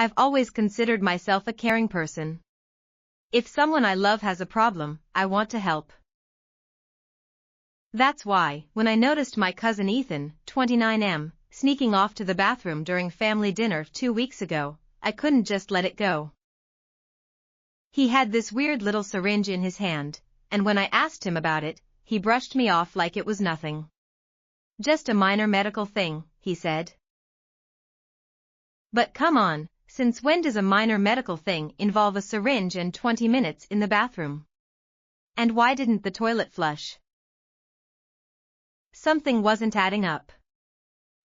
I've always considered myself a caring person. If someone I love has a problem, I want to help. That's why, when I noticed my cousin Ethan, 29M, sneaking off to the bathroom during family dinner 2 weeks ago, I couldn't just let it go. He had this weird little syringe in his hand, and when I asked him about it, he brushed me off like it was nothing. Just a minor medical thing, he said. But come on, since when does a minor medical thing involve a syringe and 20 minutes in the bathroom? And why didn't the toilet flush? Something wasn't adding up.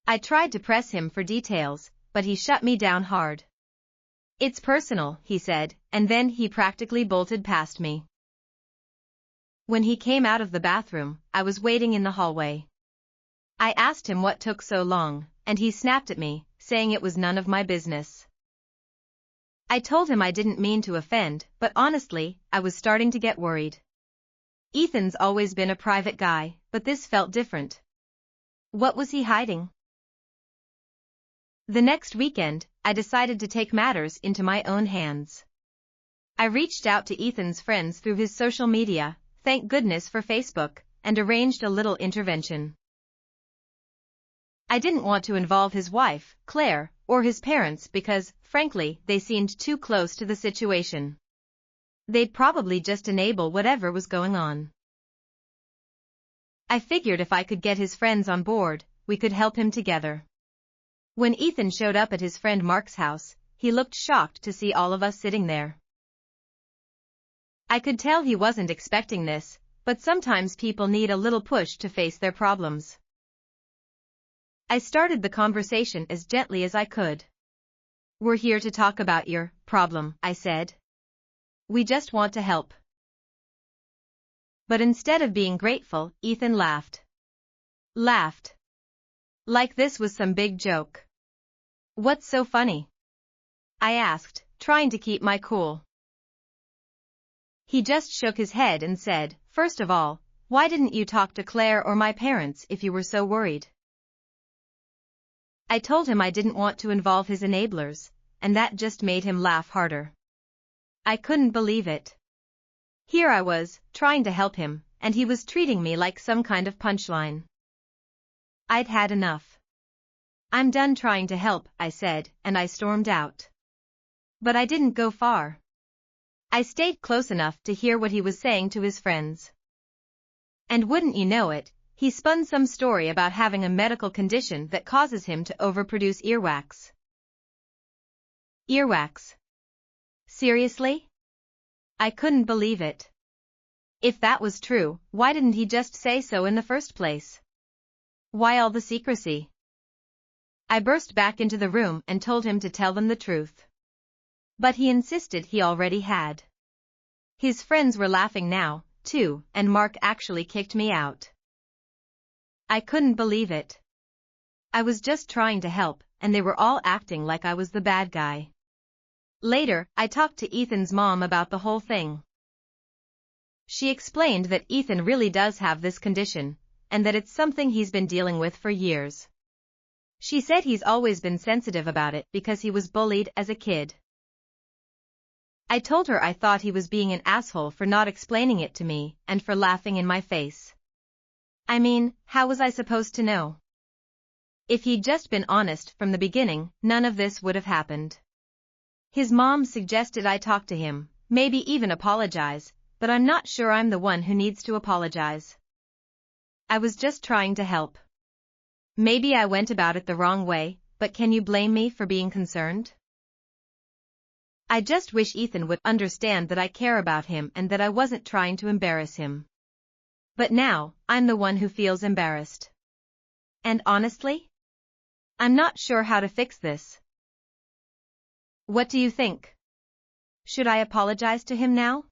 I tried to press him for details, but he shut me down hard. It's personal, he said, and then he practically bolted past me. When he came out of the bathroom, I was waiting in the hallway. I asked him what took so long, and he snapped at me, saying it was none of my business. I told him I didn't mean to offend, but honestly, I was starting to get worried. Ethan's always been a private guy, but this felt different. What was he hiding? The next weekend, I decided to take matters into my own hands. I reached out to Ethan's friends through his social media, thank goodness for Facebook, and arranged a little intervention. I didn't want to involve his wife, Claire, or his parents because, frankly, they seemed too close to the situation. They'd probably just enable whatever was going on. I figured if I could get his friends on board, we could help him together. When Ethan showed up at his friend Mark's house, he looked shocked to see all of us sitting there. I could tell he wasn't expecting this, but sometimes people need a little push to face their problems. I started the conversation as gently as I could. We're here to talk about your problem, I said. We just want to help. But instead of being grateful, Ethan laughed. Laughed. Like this was some big joke. What's so funny? I asked, trying to keep my cool. He just shook his head and said, first of all, why didn't you talk to Claire or my parents if you were so worried? I told him I didn't want to involve his enablers, and that just made him laugh harder. I couldn't believe it. Here I was, trying to help him, and he was treating me like some kind of punchline. I'd had enough. I'm done trying to help, I said, and I stormed out. But I didn't go far. I stayed close enough to hear what he was saying to his friends. And wouldn't you know it, he spun some story about having a medical condition that causes him to overproduce earwax. Earwax? Seriously? I couldn't believe it. If that was true, why didn't he just say so in the first place? Why all the secrecy? I burst back into the room and told him to tell them the truth. But he insisted he already had. His friends were laughing now, too, and Mark actually kicked me out. I couldn't believe it. I was just trying to help, and they were all acting like I was the bad guy. Later, I talked to Ethan's mom about the whole thing. She explained that Ethan really does have this condition, and that it's something he's been dealing with for years. She said he's always been sensitive about it because he was bullied as a kid. I told her I thought he was being an asshole for not explaining it to me and for laughing in my face. I mean, how was I supposed to know? If he'd just been honest from the beginning, none of this would have happened. His mom suggested I talk to him, maybe even apologize, but I'm not sure I'm the one who needs to apologize. I was just trying to help. Maybe I went about it the wrong way, but can you blame me for being concerned? I just wish Ethan would understand that I care about him and that I wasn't trying to embarrass him. But now, I'm the one who feels embarrassed. And honestly, I'm not sure how to fix this. What do you think? Should I apologize to him now?